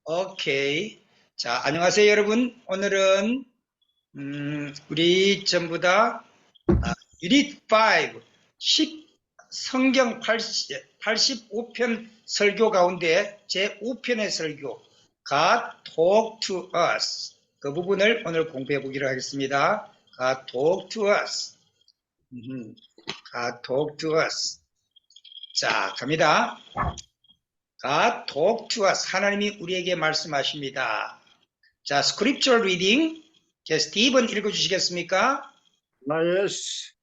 오케이. 자, 안녕하세요, 여러분. 오늘은, 우리 전부 다, 유닛 5, 성경 85편 설교 가운데 제5편의 설교, God talk to us. 그 부분을 오늘 공부해 보기로 하겠습니다. God talk to us. God talk to us. 자, 갑니다. God talk to us. 하나님이 우리에게 말씀하십니다. 자, scripture reading. 스티븐 읽어주시겠습니까? Yes,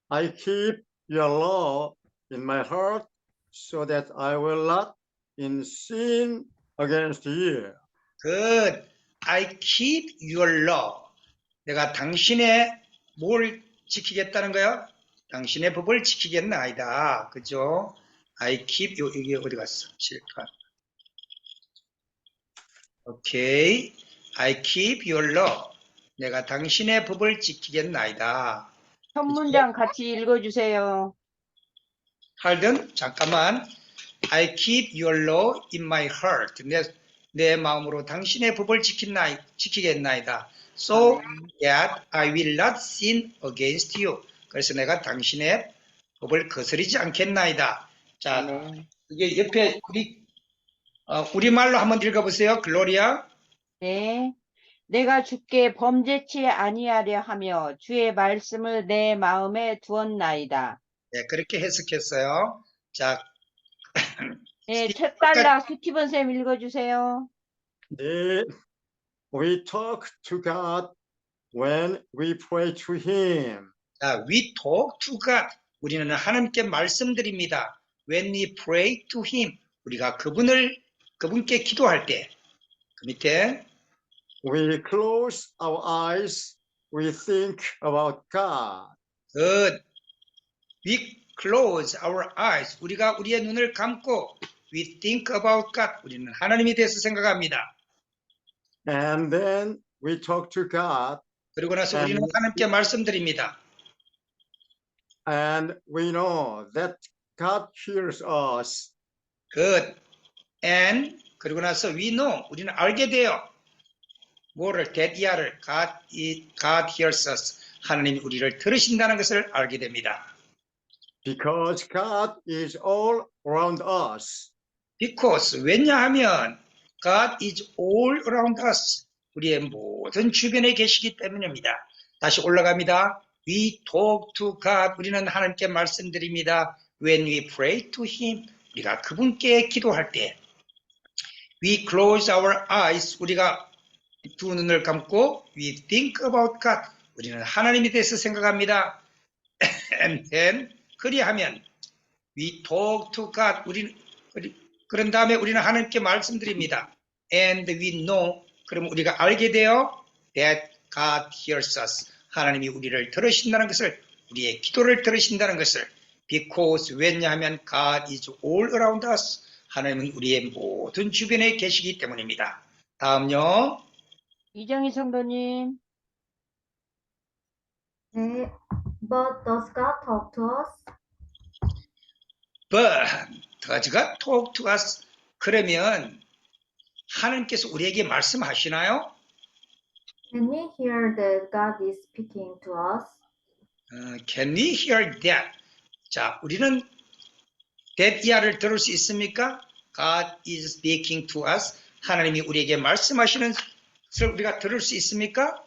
I keep your law in my heart so that I will not sin against you. Good. I keep your law. 내가 당신의 뭘 지키겠다는 거야? 당신의 법을 지키겠나이다. 그죠? I keep, 여기 어디 갔어? 실판. 오케이. I keep your law. 내가 당신의 법을 지키겠나이다. 첫 문장 같이 읽어주세요. 할든 잠깐만. I keep your law in my heart. 내 마음으로 당신의 법을 지키겠나이다. So that I will not sin against you. 그래서 내가 당신의 법을 거스르지 않겠나이다. 자, 네. 이게 옆에 우리말로 한번 읽어보세요. 글로리아. 네. 내가 주께 범죄치 아니하려 하며 주의 말씀을 내 마음에 두었나이다. 네, 그렇게 해석했어요. 자, 네, 첫 단락 스티븐 쌤 읽어주세요. We talk to God when we pray to Him. 자, we talk to God. 우리는 하나님께 말씀드립니다. When we pray to Him. 우리가 그분께 기도할 때. 그 밑에 We close our eyes. We think about God. Good. We close our eyes. 우리가 우리의 눈을 감고 we think about God. 우리는 하나님에 대해서 생각합니다. And then we talk to God. 그리고 나서 우리는 하나님께 말씀드립니다. And we know that God hears us. Good. And 그리고 나서 we know. 우리는 알게 돼요. 뭐를? 대디아를 God hears us. 하나님이 우리를 들으신다는 것을 알게 됩니다. Because God is all around us. Because 왜냐하면 God is all around us. 우리의 모든 주변에 계시기 때문입니다. 다시 올라갑니다. We talk to God. 우리는 하나님께 말씀드립니다. When we pray to Him. 우리가 그분께 기도할 때. We close our eyes. 우리가 두 눈을 감고 we think about God. 우리는 하나님에 대해서 생각합니다. And then 그리하면 we talk to God. 그런 다음에 우리는 하나님께 말씀드립니다. And we know. 그럼 우리가 알게 돼요. That God hears us. 하나님이 우리를 들으신다는 것을, 우리의 기도를 들으신다는 것을. Because 왜냐하면 God is all around us. 하나님은 우리의 모든 주변에 계시기 때문입니다. 다음요. 이정희 성도님. 네. But does God talk to us? But does God talk to us? 그러면 하나님께서 우리에게 말씀하시나요? Can we hear that God is speaking to us? Can we hear that? 자, 우리는 that 이하를 들을 수 있습니까? God is speaking to us. 하나님이 우리에게 말씀하시는 것을 우리가 들을 수 있습니까?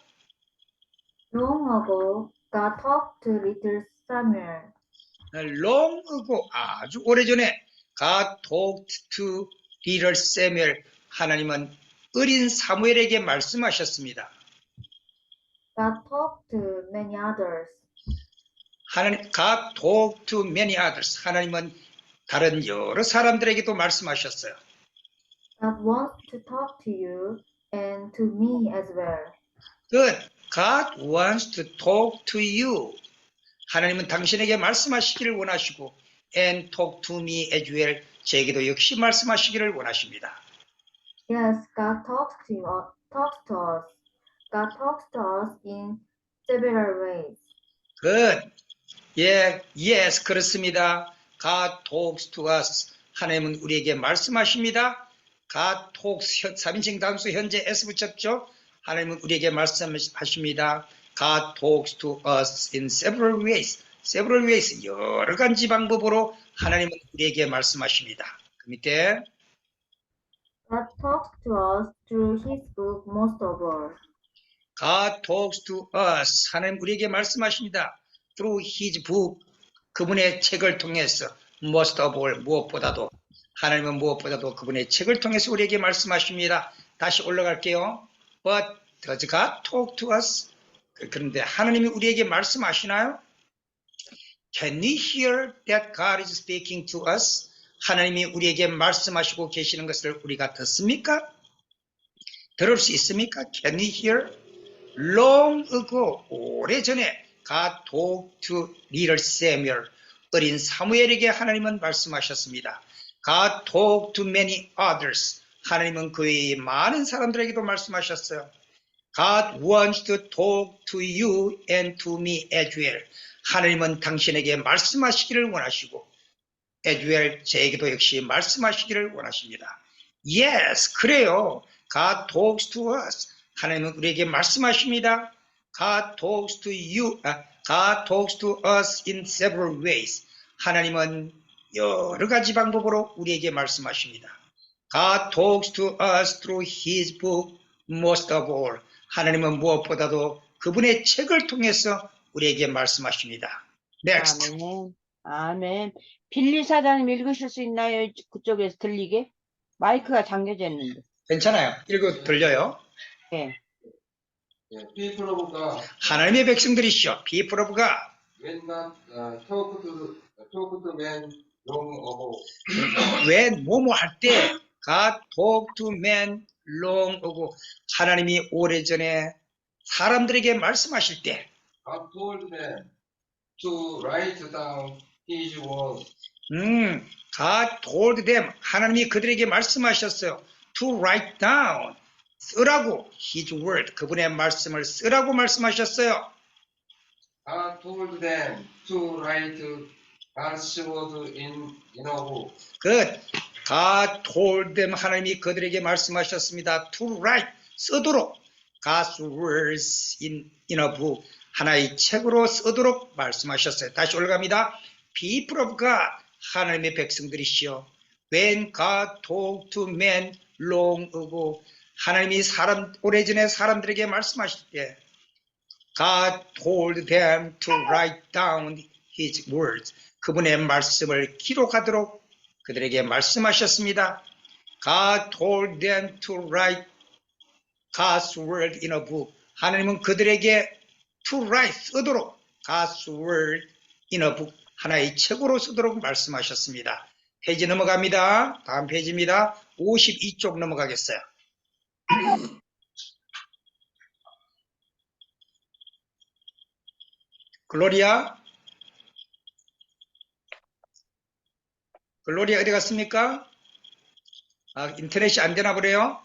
Long ago, God talked to little Samuel. Long ago, 아주 오래전에 God talked to little Samuel. 하나님은 어린 사무엘에게 말씀하셨습니다. God talked to many others. God talked to many others. 하나님은 다른 여러 사람들에게도 말씀하셨어요. God wants to talk to you and to me as well. Good. God wants to talk to you. 하나님은 당신에게 말씀하시기를 원하시고 and talk to me as well. 제게도 역시 말씀하시기를 원하십니다. Yes, God talks to us. God talks to us in several ways. Good. Yeah, yes, 그렇습니다. God talks to us. 하나님은 우리에게 말씀하십니다. God talks 3인칭 단수 현재 S 붙였죠. 하나님은 우리에게 말씀하십니다. God talks to us in several ways. several ways 여러 가지 방법으로 하나님은 우리에게 말씀하십니다. 그 밑에 God talks to us through his book most of all. God talks to us. 하나님 우리에게 말씀하십니다. Through his book. 그분의 책을 통해서 most of all 무엇보다도 하나님은 무엇보다도 그분의 책을 통해서 우리에게 말씀하십니다. 다시 올라갈게요. But does God talk to us? 그런데 하나님이 우리에게 말씀하시나요? Can we hear that God is speaking to us? 하나님이 우리에게 말씀하시고 계시는 것을 우리가 듣습니까? 들을 수 있습니까? Can we hear? Long ago, 오래전에 God talked to little Samuel, 어린 사무엘에게 하나님은 말씀하셨습니다. God talked to many others, 하나님은 그 외에 많은 사람들에게도 말씀하셨어요. God wants to talk to you and to me as well. 하나님은 당신에게 말씀하시기를 원하시고 as well, 저에게도 역시 말씀하시기를 원하십니다. Yes, 그래요. God talks to us. 하나님은 우리에게 말씀하십니다. God talks to you. God talks to us in several ways. 하나님은 여러 가지 방법으로 우리에게 말씀하십니다. God talks to us through his book most of all. 하나님은 무엇보다도 그분의 책을 통해서 우리에게 말씀하십니다. Next. 아멘. 아멘. 빌리 사장님 읽으실 수 있나요? 그쪽에서 들리게? 마이크가 잠겨져 있는데. 괜찮아요. 읽어 들려요. 네. People of God, 하나님의 백성들이시죠. People of God. when not talk to men long ago, 왜 뭐뭐 할 때 God talked to men long ago. 하나님이 오래전에 사람들에게 말씀하실 때 God told them to write down His word. God told them. 하나님이 그들에게 말씀하셨어요. To write down. 쓰라고. His word. 그분의 말씀을 쓰라고 말씀하셨어요. God told them to write God's word in a book. Good. God told them. 하나님이 그들에게 말씀하셨습니다. To write. 쓰도록. God's words in a book. 하나의 책으로 쓰도록 말씀하셨어요. 다시 올라갑니다. People of God. 하나님의 백성들이시여. When God talked to men long ago. 하나님이 오래전에 사람들에게 말씀하실 때 God told them to write down his words. 그분의 말씀을 기록하도록 그들에게 말씀하셨습니다. God told them to write God's word in a book. 하나님은 그들에게 to write 쓰도록 God's word in a book. 하나의 책으로 쓰도록 말씀하셨습니다. 페이지 넘어갑니다. 다음 페이지입니다. 52쪽 넘어가겠어요. 글로리아? 글로리아 어디 갔습니까? 인터넷이 안 되나 보네요.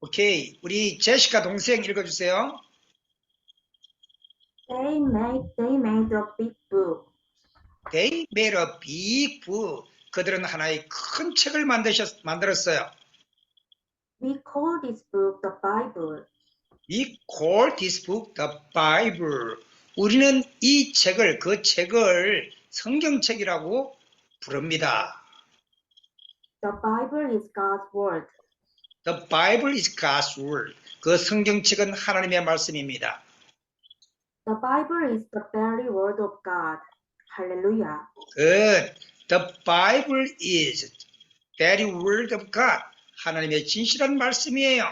오케이. 우리 제시카 동생 읽어주세요. They made a big book. They made a big book. 그들은 하나의 큰 책을 만들었어요. We call this book the Bible. We call this book the Bible. 우리는 이 책을, 그 책을 성경책이라고 부릅니다. The Bible is God's word. The Bible is God's word. 그 성경책은 하나님의 말씀입니다. The Bible is the very word of God. Hallelujah. Good. The Bible is very word of God. 하나님의 진실한 말씀이에요.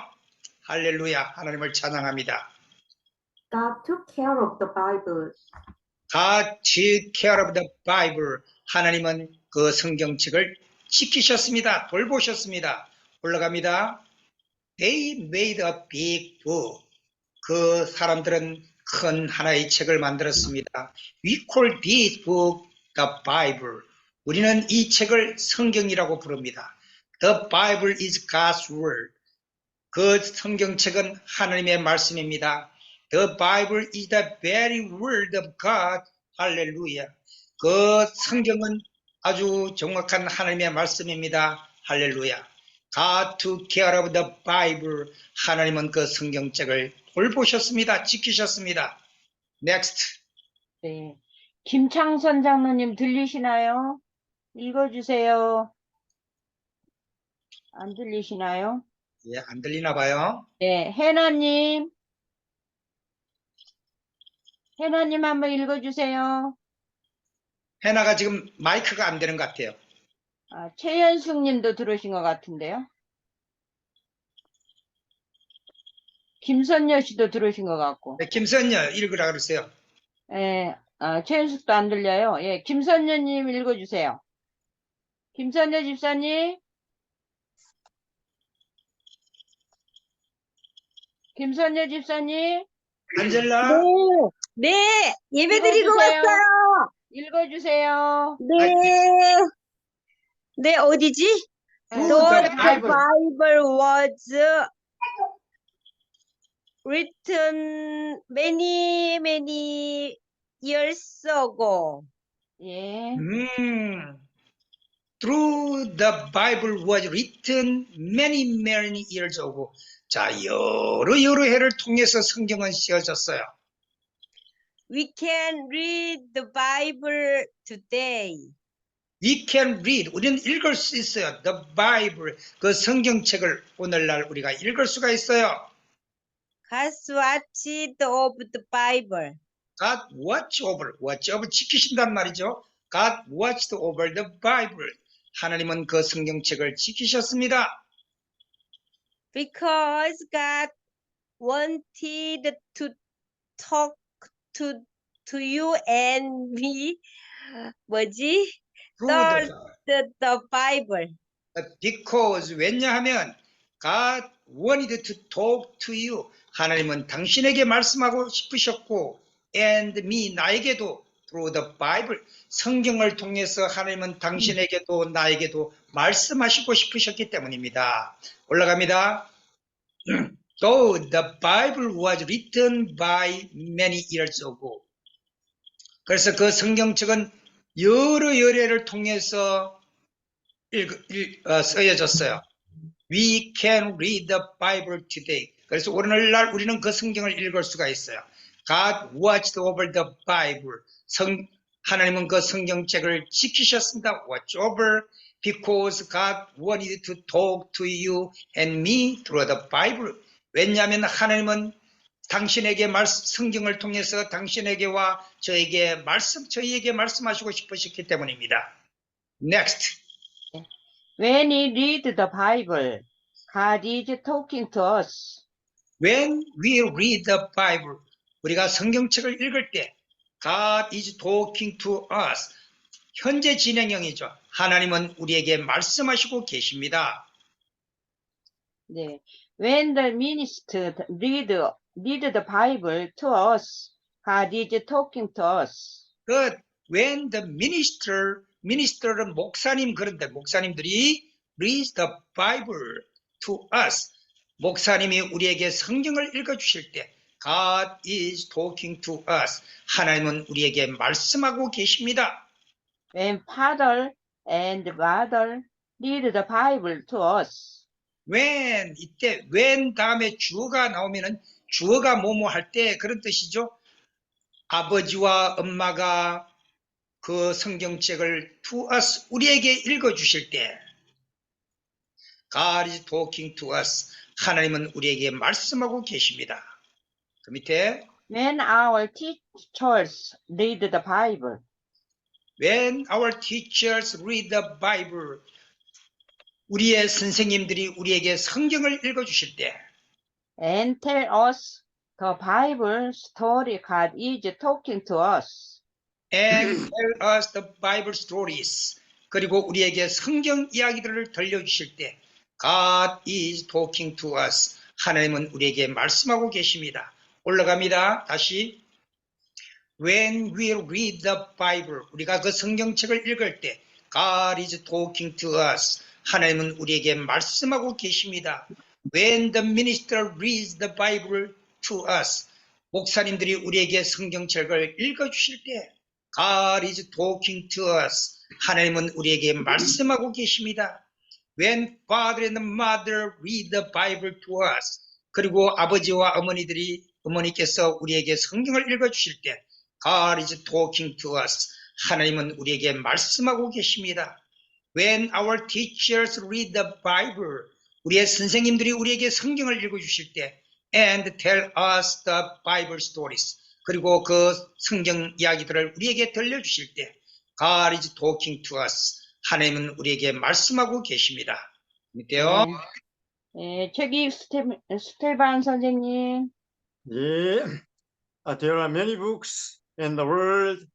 할렐루야. 하나님을 찬양합니다. God took care of the Bible. God took care of the Bible. 하나님은 그 성경책을 지키셨습니다. 돌보셨습니다. 올라갑니다. They made a big book. 그 사람들은 큰 하나의 책을 만들었습니다. We call this book the Bible. 우리는 이 책을 성경이라고 부릅니다. The Bible is God's word. 그 성경책은 하나님의 말씀입니다. The Bible is the very word of God. 할렐루야. 그 성경은 아주 정확한 하나님의 말씀입니다. 할렐루야. God took care of the Bible. 하나님은 그 성경책을 돌보셨습니다. 지키셨습니다. Next. 네. 김창선 장로님 들리시나요? 읽어주세요. 안 들리시나요? 예, 안 들리나 봐요. 네. 해나님. 해나님 한번 읽어주세요. 해나가 지금 마이크가 안 되는 것 같아요. 아, 최연숙 님도 들어오신 것 같은데요. 김선녀 씨도 들어오신 것 같고. 네, 김선녀 읽으라 그러세요. 예, 최연숙도 안 들려요. 예, 김선녀 님 읽어주세요. 김선녀 집사님. 김선녀 집사님. 안젤라. 네, 예배드리고 읽어주세요. 왔어요. 읽어주세요. 네, 네, 어디지? Through The the Bible. Bible was written many years ago. 예. Through the Bible was written many years ago. 자, 여러 해를 통해서 성경은 쓰여졌어요. We can read the Bible today. We can read. 우리는 읽을 수 있어요. The Bible. 그 성경책을 오늘날 우리가 읽을 수가 있어요. God's watched of the Bible. God watch over. 지키신단 말이죠. God watched over the Bible. 하나님은 그 성경책을 지키셨습니다. Because God wanted to talk to you and me. 뭐지? Through The Bible. because 왜냐하면 God wanted to talk to you. 하나님은 당신에게 말씀하고 싶으셨고 and me 나에게도 through the Bible 성경을 통해서 하나님은 당신에게도 나에게도 말씀하시고 싶으셨기 때문입니다. 올라갑니다. Though the Bible was written by many years ago. 그래서 그 성경책은 여러 해를 통해서 쓰여졌어요. We can read the Bible today. 그래서 오늘날 우리는 그 성경을 읽을 수가 있어요. God watched over the Bible. 하나님은 그 성경책을 지키셨습니다. Watch over because God wanted to talk to you and me through the Bible. 왜냐하면 하나님은 당신에게 성경을 통해서 당신에게와 저희에게 말씀하시고 싶으셨기 때문입니다. Next. When we read the Bible, God is talking to us. When we read the Bible, 우리가 성경책을 읽을 때 God is talking to us. 현재 진행형이죠. 하나님은 우리에게 말씀하시고 계십니다. 네. When the minister read the Bible to us, God is talking to us. But when the minister는 목사님 그런데 목사님들이 read the Bible to us, 목사님이 우리에게 성경을 읽어주실 때 God is talking to us. 하나님은 우리에게 말씀하고 계십니다. When father and mother read the Bible to us. when 이때 when 다음에 주어가 나오면은 주어가 뭐뭐 할 때 그런 뜻이죠. 아버지와 엄마가 그 성경책을 to us 우리에게 읽어주실 때 God is talking to us. 하나님은 우리에게 말씀하고 계십니다. 그 밑에 When our teachers read the Bible. When our teachers read the Bible. 우리의 선생님들이 우리에게 성경을 읽어주실 때 And tell us the Bible story God is talking to us. and tell us the Bible stories. 그리고 우리에게 성경 이야기들을 들려주실 때 God is talking to us. 하나님은 우리에게 말씀하고 계십니다. 올라갑니다. 다시 When we read the Bible, 우리가 그 성경책을 읽을 때 God is talking to us. 하나님은 우리에게 말씀하고 계십니다. When the minister reads the Bible to us, 목사님들이 우리에게 성경책을 읽어주실 때 God is talking to us. 하나님은 우리에게 말씀하고 계십니다. when father and mother read the Bible to us. 그리고 아버지와 어머니께서 우리에게 성경을 읽어주실 때 God is talking to us. 하나님은 우리에게 말씀하고 계십니다. When our teachers read the Bible, 우리의 선생님들이 우리에게 성경을 읽어주실 때 and tell us the Bible stories. 그리고 그 성경 이야기들을 우리에게 들려주실 때 God is talking to us. 하나님은 우리에게 말씀하고 계십니다. 밑에요. 네, 책임 스테반 선생님. Yeah. There are many books in the world.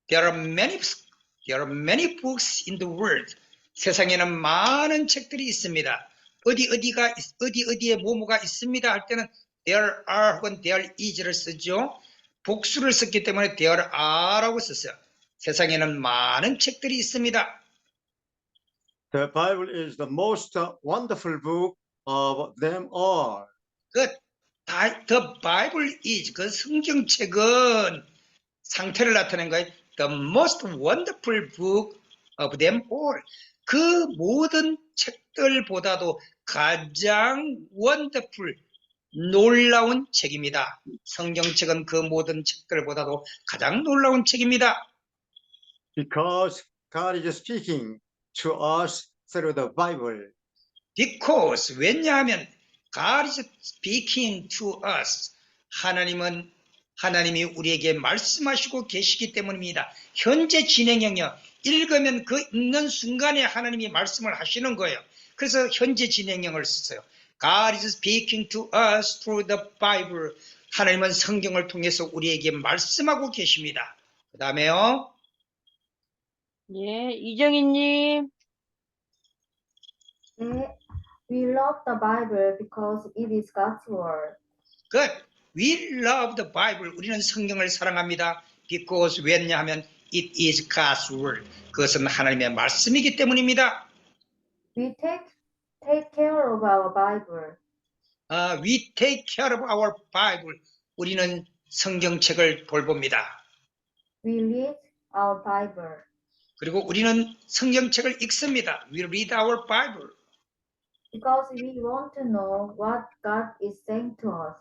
There are many books in the world. 세상에는 많은 책들이 있습니다. 어디에 뭐가 있습니다 할 때는 there are 혹은 there is를 쓰죠. 복수를 썼기 때문에 there are라고 썼어요. 세상에는 많은 책들이 있습니다. The Bible is the most wonderful book of them all. The Bible is, 그 성경책은 상태를 나타낸 거예요. The most wonderful book of them all. 그 모든 책들보다도 가장 wonderful, 놀라운 책입니다. 성경책은 그 모든 책들보다도 가장 놀라운 책입니다. Because God is speaking to us through the Bible. Because, 왜냐하면 God is speaking to us. 하나님이 우리에게 말씀하시고 계시기 때문입니다. 현재 진행형이요. 읽으면 그 읽는 순간에 하나님이 말씀을 하시는 거예요. 그래서 현재 진행형을 썼어요. God is speaking to us through the Bible. 하나님은 성경을 통해서 우리에게 말씀하고 계십니다. 그 다음에요. 예, 이정희님. 네. We love the Bible because it is God's word. Good. We love the Bible. 우리는 성경을 사랑합니다. Because 왜냐하면 it is God's word. 그것은 하나님의 말씀이기 때문입니다. We take care of our Bible. We take care of our Bible. 우리는 성경책을 돌봅니다. We read our Bible. 그리고 우리는 성경책을 읽습니다. We read our Bible. Because we want to know what God is saying to us.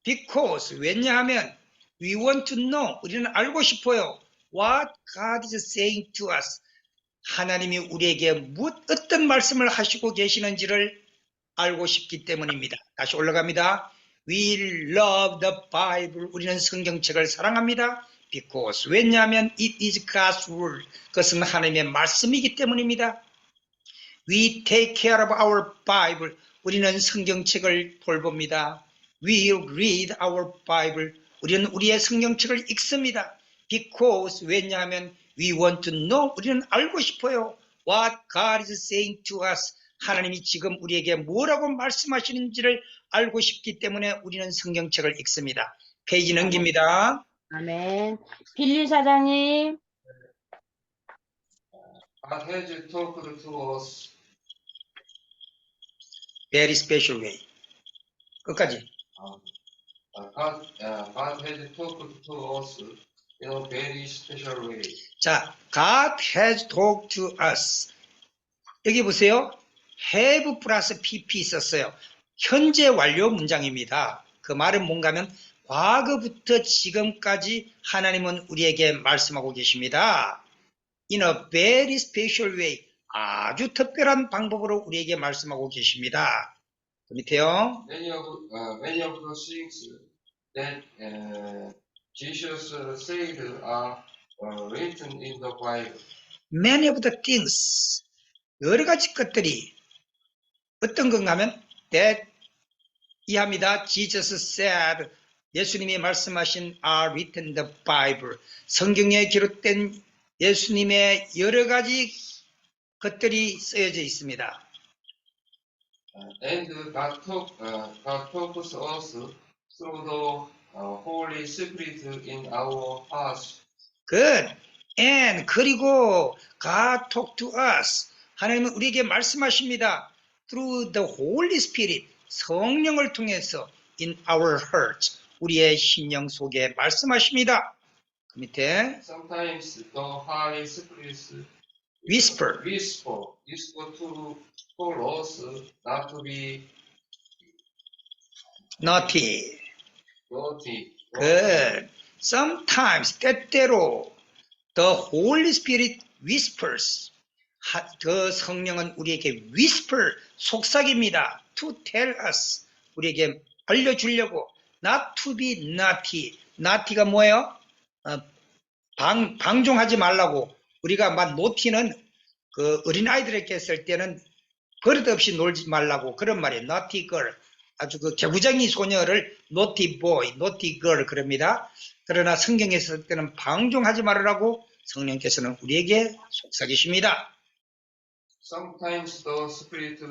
Because 왜냐하면 we want to know. 우리는 알고 싶어요. What God is saying to us. 하나님이 우리에게 어떤 말씀을 하시고 계시는지를 알고 싶기 때문입니다. 다시 올라갑니다. We love the Bible. 우리는 성경책을 사랑합니다. Because 왜냐하면 it is God's word. 그것은 하나님의 말씀이기 때문입니다. We take care of our Bible. 우리는 성경책을 돌봅니다. We read our Bible. 우리는 우리의 성경책을 읽습니다. Because 왜냐하면 we want to know. 우리는 알고 싶어요. What God is saying to us. 하나님이 지금 우리에게 뭐라고 말씀하시는지를 알고 싶기 때문에 우리는 성경책을 읽습니다. 페이지 넘깁니다. 아멘. 빌리 사장님. God has talked to us Very special way. 끝까지. God has talked to us in a very special way. 자, God has talked to us. 여기 보세요. have 플러스 pp 썼어요. 현재 완료 문장입니다. 그 말은 뭔가 하면 과거부터 지금까지 하나님은 우리에게 말씀하고 계십니다. In a very special way. 아주 특별한 방법으로 우리에게 말씀하고 계십니다. 그 밑에요. Many of the things that Jesus said are written in the Bible. Many of the things. 여러 가지 것들이 어떤 건가 하면 that 이합니다. Jesus said. 예수님이 말씀하신 are written in the Bible. 성경에 기록된 예수님의 여러 가지 것들이 쓰여져 있습니다. And God talks to us through the Holy Spirit in our hearts. Good. And 그리고 God talk to us. 하나님은 우리에게 말씀하십니다. Through the Holy Spirit. 성령을 통해서 in our hearts. 우리의 심령 속에 말씀하십니다. 그 밑에 Sometimes the Holy Spirit whisper. whisper to for us not to be naughty. naughty. Good. Sometimes 때때로 the Holy Spirit whispers. 그 성령은 우리에게 whisper, 속삭입니다. To tell us. 우리에게 알려주려고. Not to be naughty. naughty가 뭐예요? 방종하지 말라고. 우리가 막 naughty는 그 어린아이들에게 했을 때는 버릇없이 놀지 말라고 그런 말이에요. naughty girl. 아주 그 개구쟁이 소녀를 naughty boy, naughty girl 그럽니다. 그러나 성경에 있을 때는 방종하지 말으라고 성령께서는 우리에게 속삭이십니다. Sometimes the Spirit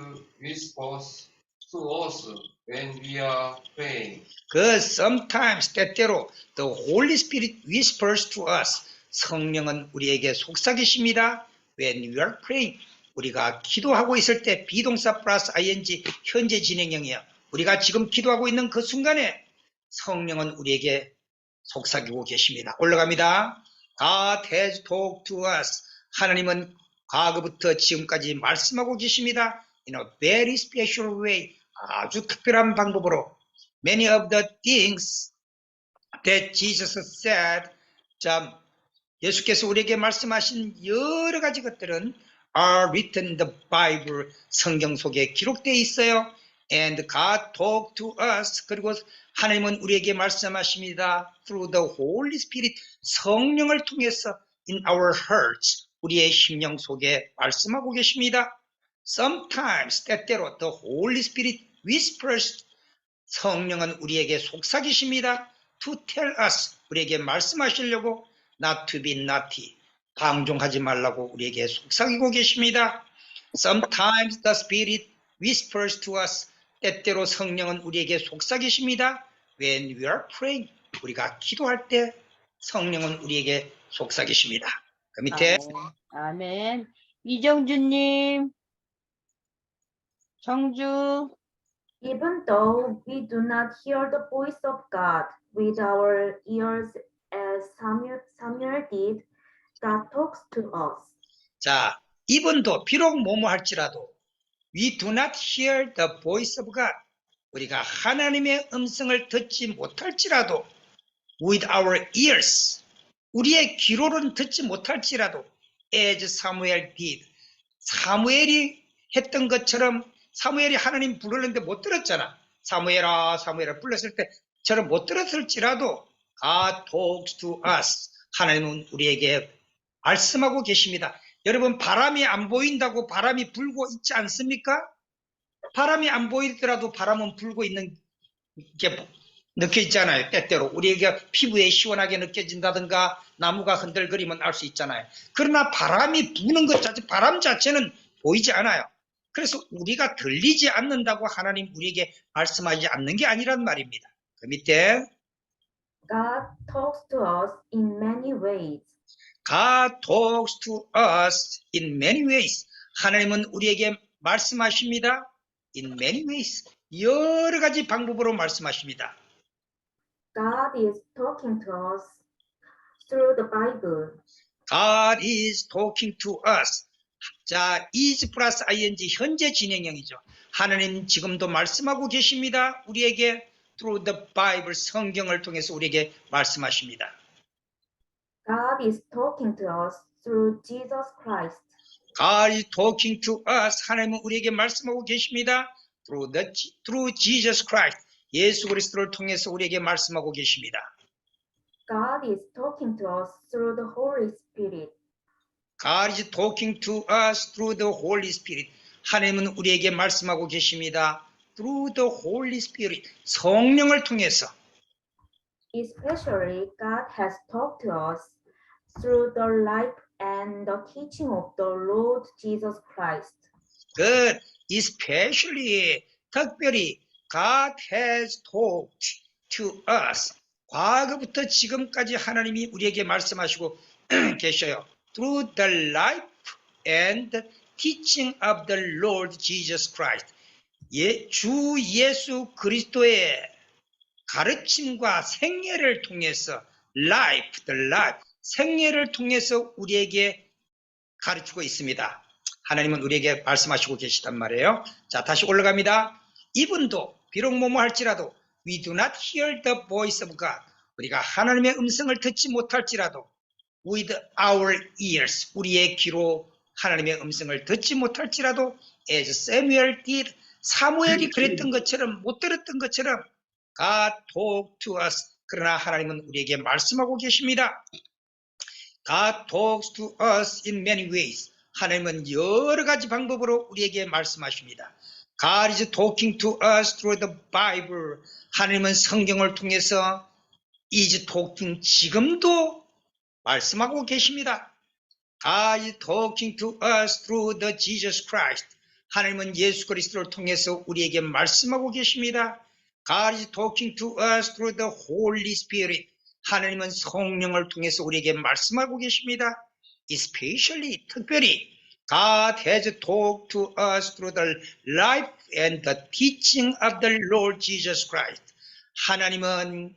whispers to us when we are praying. 그 sometimes 때때로 the Holy Spirit whispers to us. 성령은 우리에게 속삭이십니다. When we are praying. 우리가 기도하고 있을 때 비동사 플러스 ing 현재 진행형이에요. 우리가 지금 기도하고 있는 그 순간에 성령은 우리에게 속삭이고 계십니다. 올라갑니다. God has talked to us. 하나님은 과거부터 지금까지 말씀하고 계십니다. In a very special way. 아주 특별한 방법으로. Many of the things that Jesus said. 자, 예수께서 우리에게 말씀하신 여러 가지 것들은 are written in the Bible. 성경 속에 기록되어 있어요. And God talked to us. 그리고 하나님은 우리에게 말씀하십니다. Through the Holy Spirit. 성령을 통해서 in our hearts. 우리의 심령 속에 말씀하고 계십니다. Sometimes, 때때로 the Holy Spirit whispers. 성령은 우리에게 속삭이십니다. To tell us. 우리에게 말씀하시려고 not to be naughty. 방종하지 말라고 우리에게 속삭이고 계십니다. Sometimes the Spirit whispers to us. 때때로 성령은 우리에게 속삭이십니다. When we are praying. 우리가 기도할 때 성령은 우리에게 속삭이십니다. 그 밑에 아멘. 이정주님, 정주. Even though we do not hear the voice of God with our ears as Samuel did, God talks to us. 자, 이번도 비록 뭐뭐 할지라도 we do not hear the voice of God. 우리가 하나님의 음성을 듣지 못할지라도 with our ears. 우리의 귀로는 듣지 못할지라도 as Samuel did. 사무엘이 했던 것처럼 사무엘이 하나님 불렀는데 못 들었잖아. 사무엘아 사무엘아 불렀을 때처럼 못 들었을지라도 God talks to us. 하나님은 우리에게 말씀하고 계십니다. 여러분 바람이 안 보인다고 바람이 불고 있지 않습니까? 바람이 안 보이더라도 바람은 불고 있는 게 느껴지잖아요. 때때로 우리에게 피부에 시원하게 느껴진다든가 나무가 흔들거리면 알 수 있잖아요. 그러나 바람이 부는 것 자체, 바람 자체는 보이지 않아요. 그래서 우리가 들리지 않는다고 하나님 우리에게 말씀하지 않는 게 아니란 말입니다. 그 밑에 God talks to us in many ways. God talks to us in many ways. 하나님은 우리에게 말씀하십니다. In many ways. 여러 가지 방법으로 말씀하십니다. God is talking to us through the Bible. God is talking to us. 자, is 플러스 ing 현재 진행형이죠. 하나님 지금도 말씀하고 계십니다. 우리에게 through the Bible 성경을 통해서 우리에게 말씀하십니다. God is talking to us through Jesus Christ. God is talking to us. 하나님은 우리에게 말씀하고 계십니다. through Jesus Christ. 예수 그리스도를 통해서 우리에게 말씀하고 계십니다. God is talking to us through the Holy Spirit. God is talking to us through the Holy Spirit. 하나님은 우리에게 말씀하고 계십니다. through the Holy Spirit. 성령을 통해서. Especially, God has talked to us through the life and the teaching of the Lord Jesus Christ. Good. Especially, 특별히 God has talked to us. 과거부터 지금까지 하나님이 우리에게 말씀하시고 계셔요. Through the life and teaching of the Lord Jesus Christ. 주 예수 그리스도의 가르침과 생애를 통해서 life, the life, 생애를 통해서 우리에게 가르치고 있습니다. 하나님은 우리에게 말씀하시고 계시단 말이에요. 자, 다시 올라갑니다. 이분도 비록 뭐뭐할지라도 we do not hear the voice of God. 우리가 하나님의 음성을 듣지 못할지라도 with our ears, 우리의 귀로 하나님의 음성을 듣지 못할지라도 as Samuel did, 사무엘이 그랬던 것처럼 못 들었던 것처럼 God talk to us. 그러나 하나님은 우리에게 말씀하고 계십니다. God talks to us in many ways. 하나님은 여러 가지 방법으로 우리에게 말씀하십니다. God is talking to us through the Bible. 하나님은 성경을 통해서 is talking, 지금도 말씀하고 계십니다. God is talking to us through the Jesus Christ. 하나님은 예수 그리스도를 통해서 우리에게 말씀하고 계십니다. God is talking to us through the Holy Spirit. 하나님은 성령을 통해서 우리에게 말씀하고 계십니다. Especially, 특별히 God has talked to us through the life and the teaching of the Lord Jesus Christ. 하나님은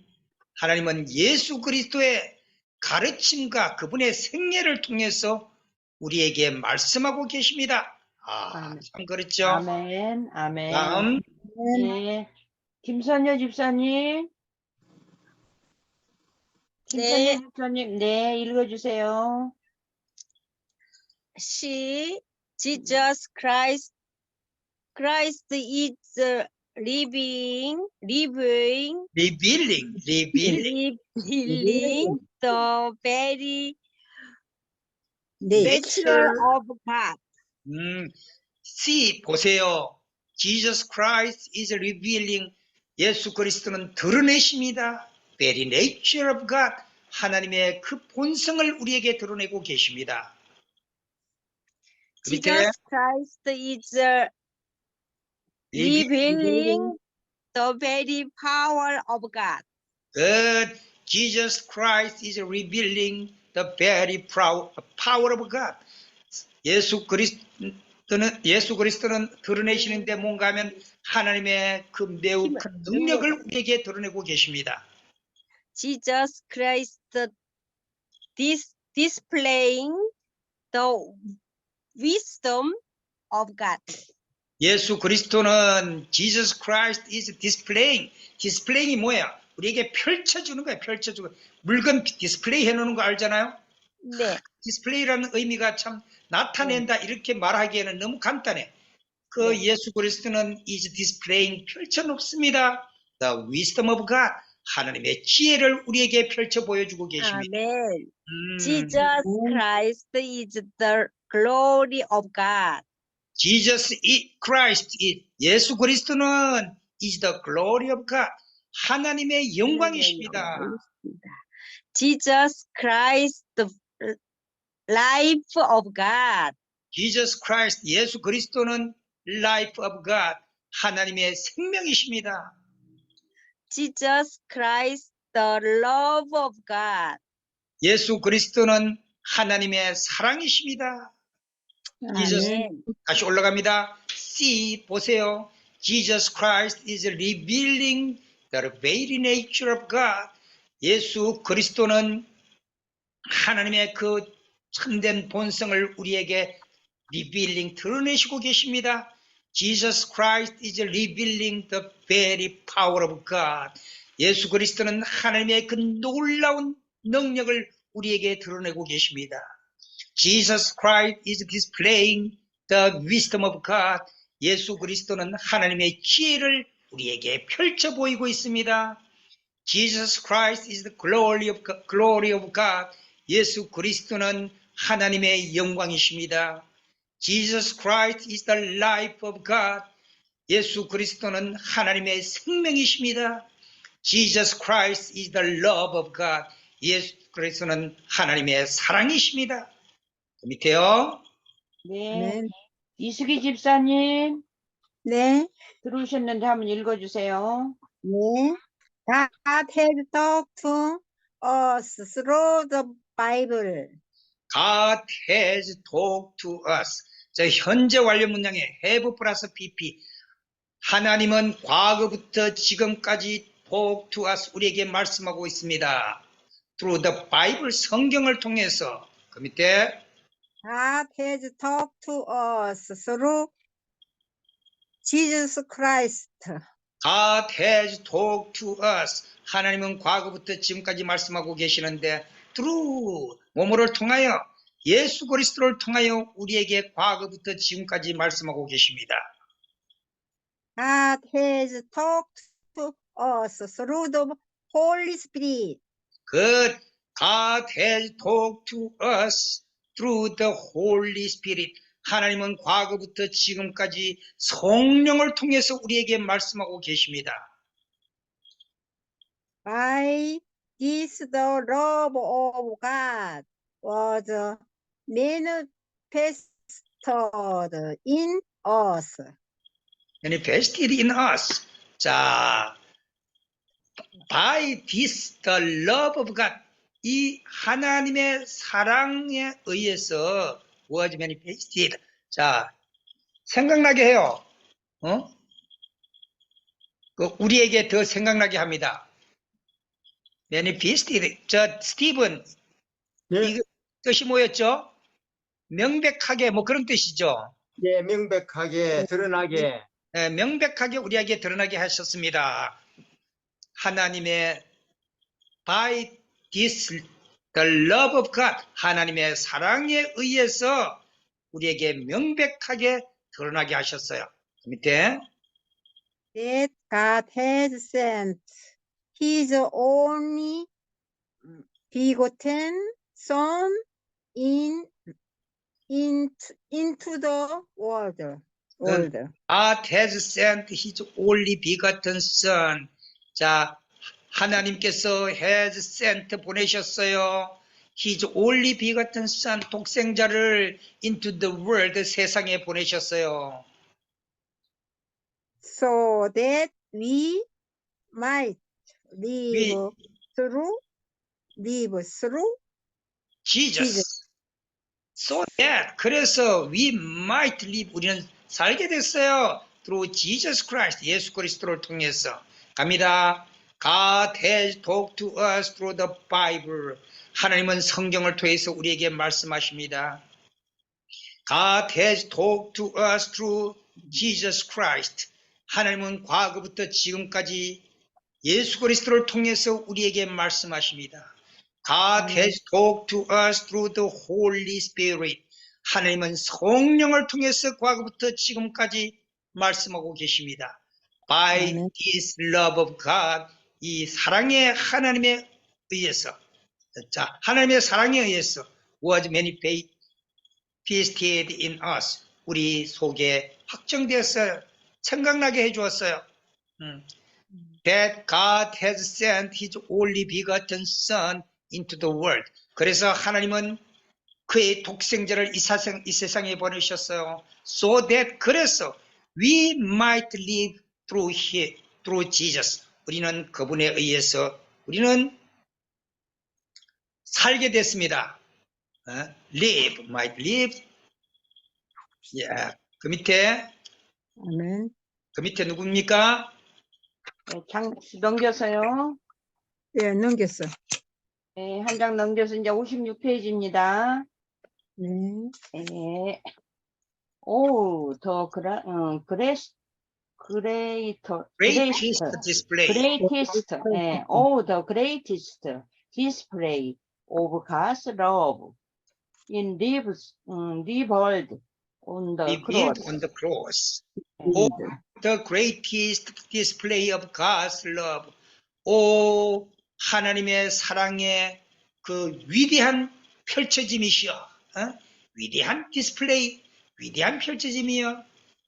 예수 그리스도의 가르침과 그분의 생애를 통해서 우리에게 말씀하고 계십니다. 참 그렇죠. 아멘, 아멘. 다음. 네. 김선녀 집사님. 네. 집사님, 네, 읽어주세요. Jesus Christ is revealing revealing the very nature of God. See, 보세요. Jesus Christ is revealing, 예수 그리스도는 드러내십니다. very nature of God, 하나님의 그 본성을 우리에게 드러내고 계십니다. 그 밑에 Jesus Christ is revealing the very power of God. Good. Jesus Christ is revealing the very power of God. 예수 그리스도는 드러내시는데 뭔가 하면 하나님의 그 매우 큰 능력을 우리에게 드러내고 계십니다. Jesus Christ displaying the wisdom of God. 예수 그리스도는 Jesus Christ is displaying이 뭐예요? 우리에게 펼쳐주는 거예요. 펼쳐주고 물건 디스플레이 해놓는 거 알잖아요. 네. 디스플레이라는 의미가 참 나타낸다 이렇게 말하기에는 너무 간단해. 그 네. 예수 그리스도는 is displaying 펼쳐놓습니다. The wisdom of God, 하나님의 지혜를 우리에게 펼쳐 보여주고 계십니다. 아멘. Jesus Christ is the glory of God. Jesus Christ, 예수 그리스도는 is the glory of God, 하나님의 영광이십니다. Jesus Christ, the life of God. Jesus Christ, 예수 그리스도는 life of God, 하나님의 생명이십니다. Jesus Christ, the love of God. 예수 그리스도는 하나님의 사랑이십니다. Jesus, 아멘. 다시 올라갑니다. See, 보세요. Jesus Christ is revealing the very nature of God. 예수 그리스도는 하나님의 그 참된 본성을 우리에게 revealing, 드러내시고 계십니다. Jesus Christ is revealing the very power of God. 예수 그리스도는 하나님의 그 놀라운 능력을 우리에게 드러내고 계십니다. Jesus Christ is displaying the wisdom of God. 예수 그리스도는 하나님의 지혜를 우리에게 펼쳐 보이고 있습니다. Jesus Christ is the glory of God. 예수 그리스도는 하나님의 영광이십니다. Jesus Christ is the life of God. 예수 그리스도는 하나님의 생명이십니다. Jesus Christ is the love of God. 예수 그리스도는 하나님의 사랑이십니다. 그 밑에요. 네. 이수기 집사님. 네, 들어오셨는데 한번 읽어주세요. 네. God has talked to us through the Bible. God has talked to us. 자, 현재 완료 문장에 have 플러스 pp. 하나님은 과거부터 지금까지 talk to us, 우리에게 말씀하고 있습니다. Through the Bible, 성경을 통해서. 그 밑에 God has talked to us through Jesus Christ. God has talked to us. 하나님은 과거부터 지금까지 말씀하고 계시는데 through 뭐뭐를 통하여 예수 그리스도를 통하여 우리에게 과거부터 지금까지 말씀하고 계십니다. God has talked to us through the Holy Spirit. God has talked to us through the Holy Spirit. 하나님은 과거부터 지금까지 성령을 통해서 우리에게 말씀하고 계십니다. By this the love of God was manifested in us. Manifested in us. 자, by this the love of God. 이 하나님의 사랑에 의해서 was manifested. 자, 생각나게 해요. 우리에게 더 생각나게 합니다. manifested. 저 스티븐, 예, 이거 뜻이 뭐였죠? 명백하게 뭐 그런 뜻이죠. 예, 명백하게 드러나게. 명백하게 우리에게 드러나게 하셨습니다. 하나님의 by this the love of God, 하나님의 사랑에 의해서 우리에게 명백하게 드러나게 하셨어요. 그 밑에 That God has sent His only begotten Son into the world. God has sent His only begotten Son. 자, 하나님께서 has sent 보내셨어요. His only begotten Son, 독생자를 into the world, 세상에 보내셨어요. So that we might live through Jesus. So that, 그래서 we might live, 우리는 살게 됐어요. Through Jesus Christ, 예수 그리스도를 통해서. 갑니다. God has talked to us through the Bible. 하나님은 성경을 통해서 우리에게 말씀하십니다. God has talked to us through Jesus Christ. 하나님은 과거부터 지금까지 예수 그리스도를 통해서 우리에게 말씀하십니다. God has talked to us through the Holy Spirit. 하나님은 성령을 통해서 과거부터 지금까지 말씀하고 계십니다. By this love of God, 이 사랑의 하나님에 의해서, 자, 하나님의 사랑에 의해서 was manifested in us. 우리 속에 확정되었어요. 생각나게 해주었어요. That God has sent His only begotten Son into the world. 그래서 하나님은 그의 독생자를 이 세상에 보내셨어요. So that, 그래서 we might live through Jesus. 우리는 그분에 의해서 우리는 살게 됐습니다. might live. 그 밑에 아멘. 그 밑에 누굽니까? 네, 넘겨서요. 예, 넘겼어. 네, 한 장 넘겨서 이제 56페이지입니다. 네. 네. 오, 더 Greatest display. greatest, the greatest display of God's love in revealed on the Revealed cross. on the cross. And The greatest display of God's love. 오, 하나님의 사랑의 그 위대한 펼쳐짐이시여. 위대한 디스플레이, 위대한 펼쳐짐이여.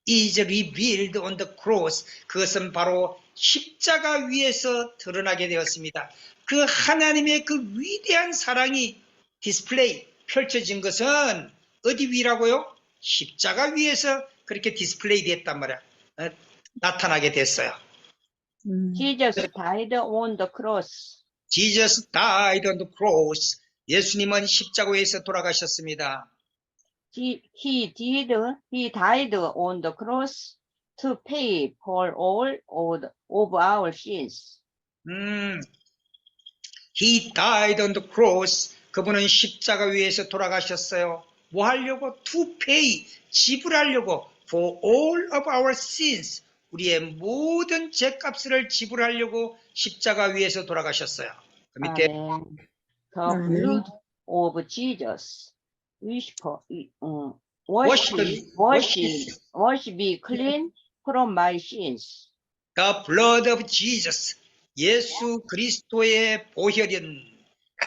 is revealed on the cross. 그것은 바로 십자가 위에서 드러나게 되었습니다. 그 하나님의 그 위대한 사랑이 디스플레이, 펼쳐진 것은 어디 위라고요? 십자가 위에서 그렇게 디스플레이 됐단 말이야. 나타나게 됐어요. Jesus died on the cross. Jesus died on the cross. 예수님은 십자가에서 돌아가셨습니다. He died on the cross to pay for all of our sins. He died on the cross. 그분은 십자가 위에서 돌아가셨어요. 뭐 하려고? To pay, 지불하려고. For all of our sins, 우리의 모든 죄값을 지불하려고 십자가 위에서 돌아가셨어요. 그 밑에 아멘. The blood of Jesus. Wash me clean from my sins. The blood of Jesus, 예수 그리스도의 보혈은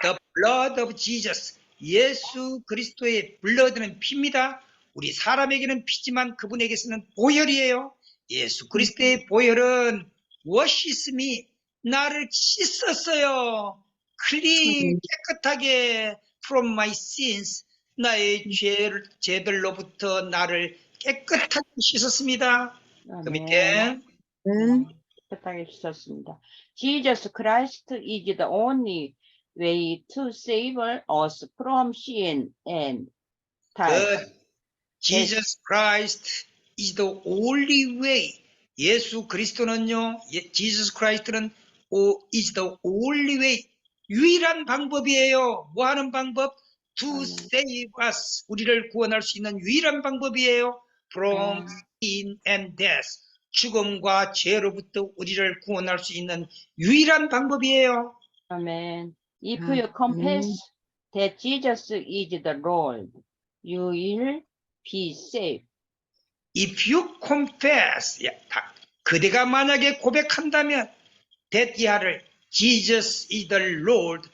The blood of Jesus, 예수 그리스도의 blood는 피입니다. 우리 사람에게는 피지만 그분에게서는 보혈이에요. 예수 그리스도의 보혈은 washes me, 나를 씻었어요. clean, 깨끗하게 from my sins, 나의 죄들로부터 나를 깨끗하게 씻었습니다. 그 밑에 깨끗하게 씻었습니다. Jesus Christ is the only way to save us from sin and death. Jesus Christ is the only way. 예수 그리스도는요, Jesus Christ는 is the only way. 유일한 방법이에요. 뭐 하는 방법? To save us. 우리를 구원할 수 있는 유일한 방법이에요. From sin and death. 죽음과 죄로부터 우리를 구원할 수 있는 유일한 방법이에요. Amen. If you confess that Jesus is the Lord, you will be saved. If you confess, 그대가 만약에 고백한다면 that 이하를 Jesus is the Lord,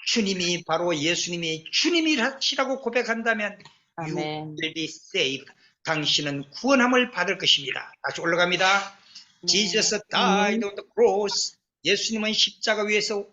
주님이 바로 예수님이 주님이시라고 고백한다면 you Amen. will be saved. 당신은 구원함을 받을 것입니다. 다시 올라갑니다. Jesus died on the cross. 예수님은 십자가 위에서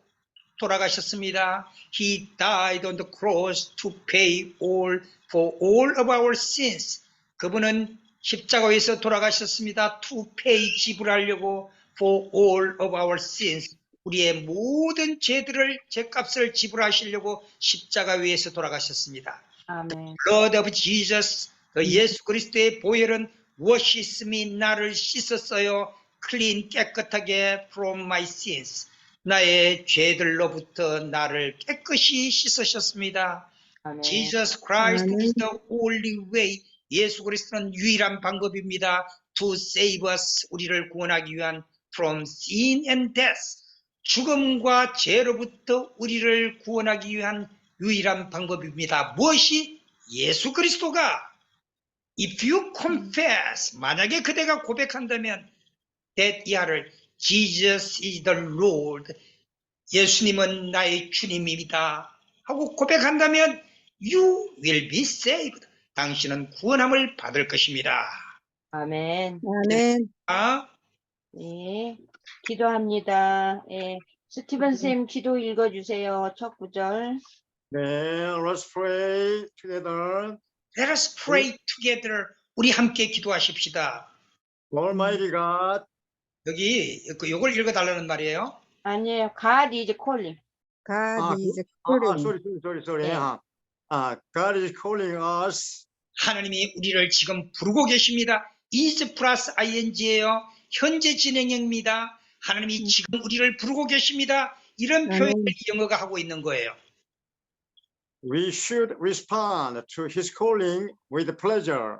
돌아가셨습니다. He died on the cross to pay all for all of our sins. 그분은 십자가 위에서 돌아가셨습니다. To pay, 지불하려고 for all of our sins. 우리의 모든 죄값을 지불하시려고 십자가 위에서 돌아가셨습니다. 아멘. Blood of Jesus, 그 예수 그리스도의 보혈은 washes me, 나를 씻었어요. clean, 깨끗하게 from my sins. 나의 죄들로부터 나를 깨끗이 씻으셨습니다. 아멘. Jesus Christ is the only way. 예수 그리스도는 유일한 방법입니다. To save us, 우리를 구원하기 위한 from sin and death. 죽음과 죄로부터 우리를 구원하기 위한 유일한 방법입니다. 무엇이? 예수 그리스도가 If you confess, 만약에 그대가 고백한다면 that 이하를 Jesus is the Lord, 예수님은 나의 주님입니다 하고 고백한다면 you will be saved. 당신은 구원함을 받을 것입니다. 아멘. 아멘. 네. 기도합니다. 예. 스티븐 쌤 기도 읽어주세요. 첫 구절. 네, let's pray together. Let us pray together. 우리 함께 기도하십시다. Almighty God, 여기 요걸 읽어달라는 말이에요. 아니에요. God is calling. God is sorry. 네. God is calling us. 하나님이 우리를 지금 부르고 계십니다. is 플러스 ing예요. 현재 진행형입니다. 하나님이 지금 우리를 부르고 계십니다. 이런 표현을 영어가 하고 있는 거예요. We should respond to His calling with pleasure.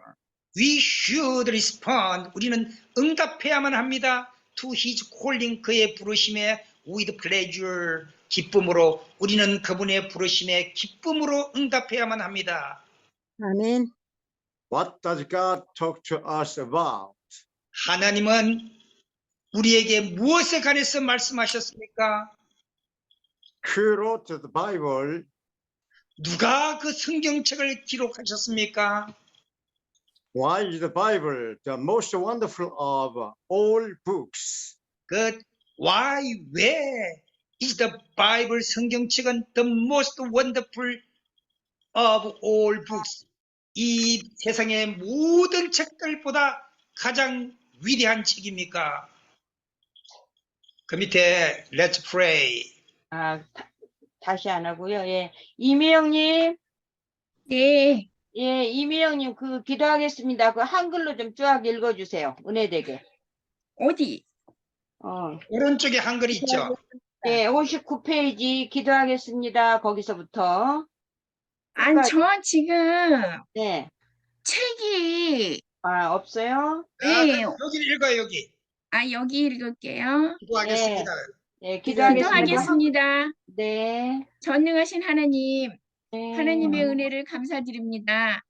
We should respond. 우리는 응답해야만 합니다. To his calling, 그의 부르심에 with pleasure, 기쁨으로. 우리는 그분의 부르심에 기쁨으로 응답해야만 합니다. 아멘. What does God talk to us about? 하나님은 우리에게 무엇에 관해서 말씀하셨습니까? Who wrote the Bible? 누가 그 성경책을 기록하셨습니까? Why is the Bible the most wonderful of all books? 왜 is the Bible, 성경책은 the most wonderful of all books? 이 세상의 모든 책들보다 가장 위대한 책입니까? 그 밑에 Let's pray. 다시 안 하고요. 예. 이미영님. 네. 예, 이미영님 그 기도하겠습니다. 그 한글로 좀 쫙 읽어주세요. 은혜되게. 어디? 오른쪽에 한글이 있죠? 예, 59페이지 기도하겠습니다. 거기서부터. 아니, 저 지금 네. 책이, 아, 없어요? 네, 여기 읽어요, 여기. 여기 읽을게요. 기도하겠습니다. 네, 기도하겠습니다. 기도하겠습니다. 네. 전능하신 하나님, 네. 하나님의 은혜를 감사드립니다.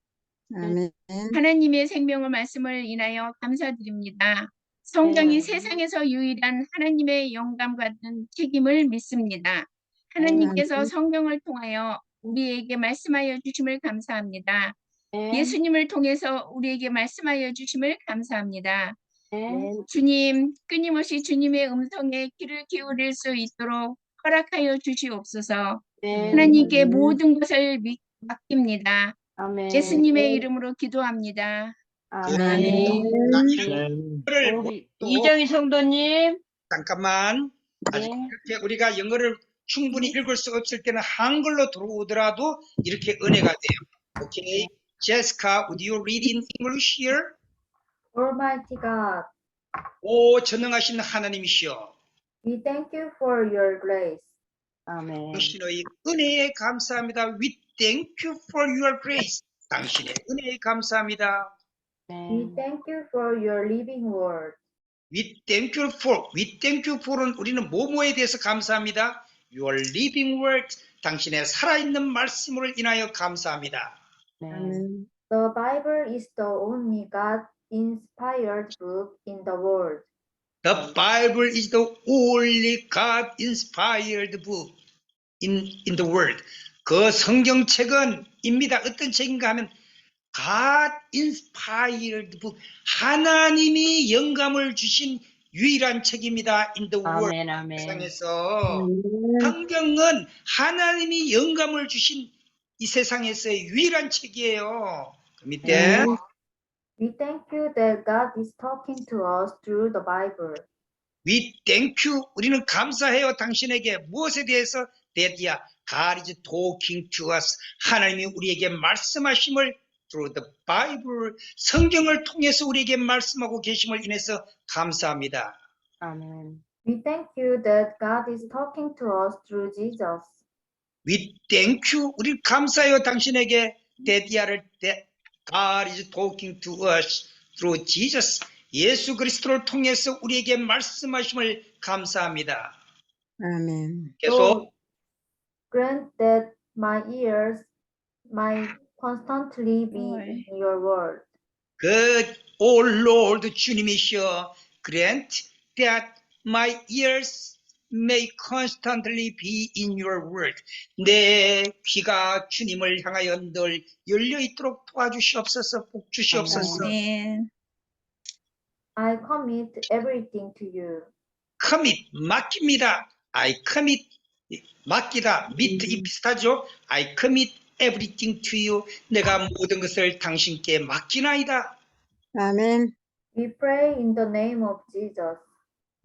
아멘. 하나님의 생명의 말씀을 인하여 감사드립니다. 성경이 네. 세상에서 유일한 하나님의 영감 같은 책임을 믿습니다. 하나님께서 성경을 통하여 우리에게 말씀하여 주심을 감사합니다. 네. 예수님을 통해서 우리에게 말씀하여 주심을 감사합니다. 네. 주님, 끊임없이 주님의 음성에 귀를 기울일 수 있도록 허락하여 주시옵소서. 네. 하나님께 모든 것을 맡깁니다. 아멘. 예수님의 이름으로 기도합니다. 아멘. 아멘. 우리 이정희 성도님. 잠깐만. 아직 네. 이렇게 우리가 영어를 충분히 읽을 수 없을 때는 한글로 들어오더라도 이렇게 은혜가 돼요. 오케이. Jessica, would you read in English here? Almighty God, 오, 전능하신 하나님이시여. we thank you for your grace. 아멘. 당신의 은혜에 감사합니다. We thank you for your grace. 당신의 은혜에 감사합니다. 네. We thank you for your living word. We thank you for은 우리는 뭐뭐에 대해서 감사합니다. Your living word. 당신의 살아있는 말씀을 인하여 감사합니다. 네. 아멘. The Bible is the only God-inspired book in the world. The Bible is the only God-inspired book in the world. 그 성경책은입니다. 어떤 책인가 하면 God-inspired book. 하나님이 영감을 주신 유일한 책입니다. In the world. 아멘. 아멘. 세상에서 성경은 하나님이 영감을 주신 이 세상에서의 유일한 책이에요. 그 밑에 We thank you that God is talking to us through the Bible. We thank you. 우리는 감사해요. 당신에게 무엇에 대해서? That God is talking to us. 하나님이 우리에게 말씀하심을 through the Bible. 성경을 통해서 우리에게 말씀하고 계심을 인해서 감사합니다. 아멘. We thank you that God is talking to us through Jesus. We thank you. 우리 감사해요. 당신에게 that God is talking to us through Jesus. 예수 그리스도를 통해서 우리에게 말씀하심을 감사합니다. 아멘. 계속 Lord, grant that my ears might constantly be in your word. Good, O Lord, 주님이시여, grant that my ears may constantly be in your word. 내 귀가 주님을 향하여 늘 열려 있도록 도와주시옵소서, 복 주시옵소서. 아멘. I commit everything to you. commit, 맡깁니다. I commit, 맡기다, mit 이 비슷하죠? I commit everything to you. 내가 모든 것을 당신께 맡기나이다. 아멘. We pray in the name of Jesus.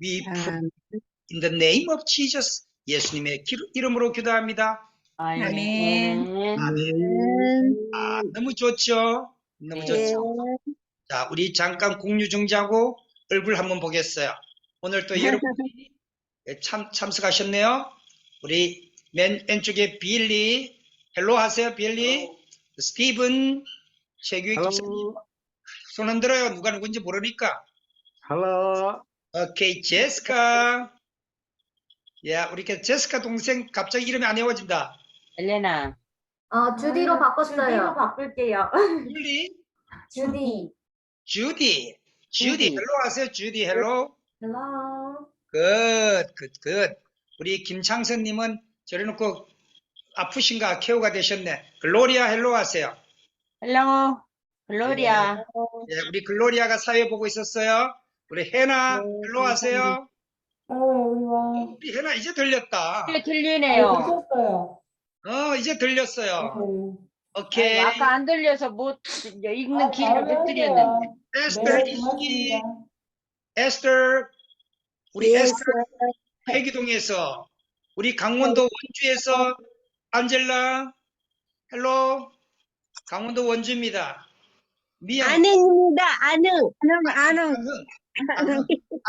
We pray 아멘. in the name of Jesus. 예수님의 이름으로 기도합니다. 아멘. 아, 너무 좋죠? 너무 네. 좋죠? 자, 우리 잠깐 공유정지하고 얼굴 한번 보겠어요. 오늘 또 여러분들이 참석하셨네요. 우리 맨 왼쪽에 빌리, 헬로 하세요, 빌리. 스티븐, 최규익 집사님. 손 흔들어요. 누가 누군지 모르니까. Hello. 오케이, 제스카. 야, 우리 제스카 동생 갑자기 이름이 안 외워진다. 엘레나. 주디로 바꿨어요. 바꿀게요. 빌리, 주디. 주디. 주디. 헬로 하세요, 주디, 헬로. Hello. 굿. 우리 김창선님은 저래놓고 아프신가 케어가 되셨네. 글로리아 헬로 하세요. 헬로. 글로리아. 예, 우리 글로리아가 사회 보고 있었어요. 우리 해나 헬로 하세요. 우리 해나 이제 들렸다. 들리네요. 이제 들렸어요. 오케이. 아까 안 들려서 못 읽는 길을 못 드렸는데. 에스터, 우리 에스터 회기동에서, 우리 강원도 원주에서 안젤라, 헬로, 강원도 원주입니다. 미안. 아능입니다. 아능. 아는.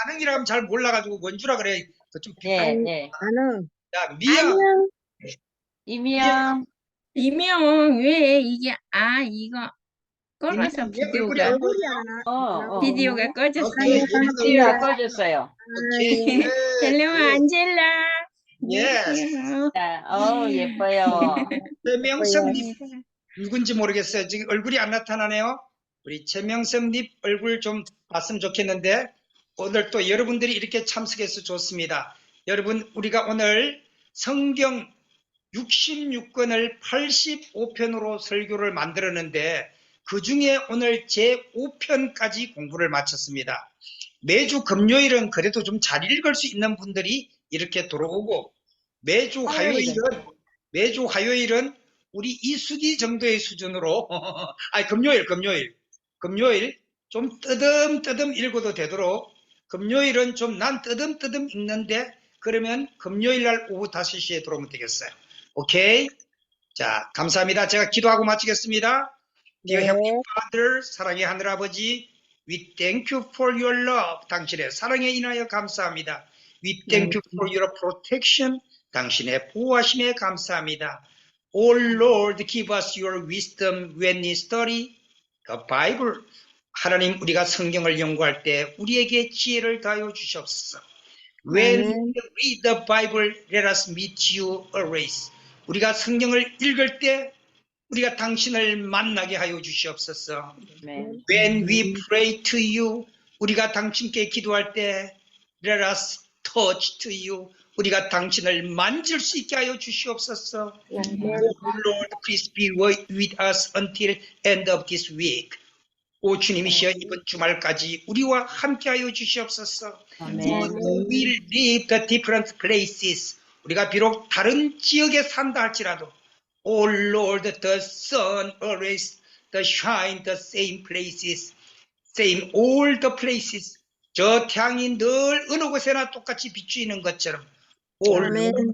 아능이라 하면 잘 몰라가지고 원주라 그래. 그좀 네. 아는. 야, 미안. 아능. 이미영. 이명 왜 이게 이거 꺼놔서 이명 왜 얼굴이 비디오가 안 보여? 비디오가 꺼졌어요. 오케이. 비디오가 꺼졌어요. 오케이. 헬로 안젤라. Yes. 안녕하세요. 자, 예뻐요. 최명섭님 누군지 모르겠어요. 지금 얼굴이 안 나타나네요. 우리 최명섭님 얼굴 좀 봤으면 좋겠는데 오늘 또 여러분들이 이렇게 참석해서 좋습니다. 여러분 우리가 오늘 성경 66권을 85편으로 설교를 만들었는데 그 중에 오늘 제5편까지 공부를 마쳤습니다. 매주 금요일은 그래도 좀 잘 읽을 수 있는 분들이 이렇게 들어오고 매주 화요일은 우리 이수기 정도의 수준으로 금요일 좀 뜨듬뜨듬 읽어도 되도록 금요일은 좀 난 뜨듬뜨듬 읽는데 그러면 금요일 날 오후 5시에 들어오면 되겠어요. 오케이? 자, 감사합니다. 제가 기도하고 마치겠습니다. Dear Heavenly Father, 사랑의 하늘아버지, we thank you for your love. 당신의 사랑에 인하여 감사합니다. We thank you for your protection. 당신의 보호하심에 감사합니다. Oh Lord, give us your wisdom when we study the Bible. 하나님, 우리가 성경을 연구할 때 우리에게 지혜를 다하여 주시옵소서. When we read the Bible, let us meet you always. 우리가 성경을 읽을 때 우리가 당신을 만나게 하여 주시옵소서. When we pray to you, 우리가 당신께 기도할 때 let us touch to you. 우리가 당신을 만질 수 있게 하여 주시옵소서. Oh Lord, please be with us until end of this week. 오 주님이시여 이번 주말까지 우리와 함께하여 주시옵소서. We will leave the different places. 우리가 비록 다른 지역에 산다 할지라도 Oh Lord, the sun always the shine the same places, same all the places. 저 태양이 늘 어느 곳에나 똑같이 비추이는 것처럼 Oh Lord,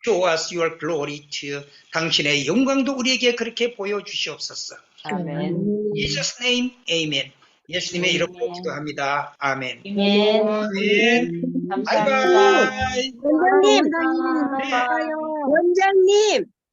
show us your glory too. 당신의 영광도 우리에게 그렇게 보여주시옵소서. 아멘. Jesus name, amen. 예수님의 이름으로 기도합니다. 아멘. 아멘. 아멘. 감사합니다. 바이바이. 원장님, 감사합니다. 원장님,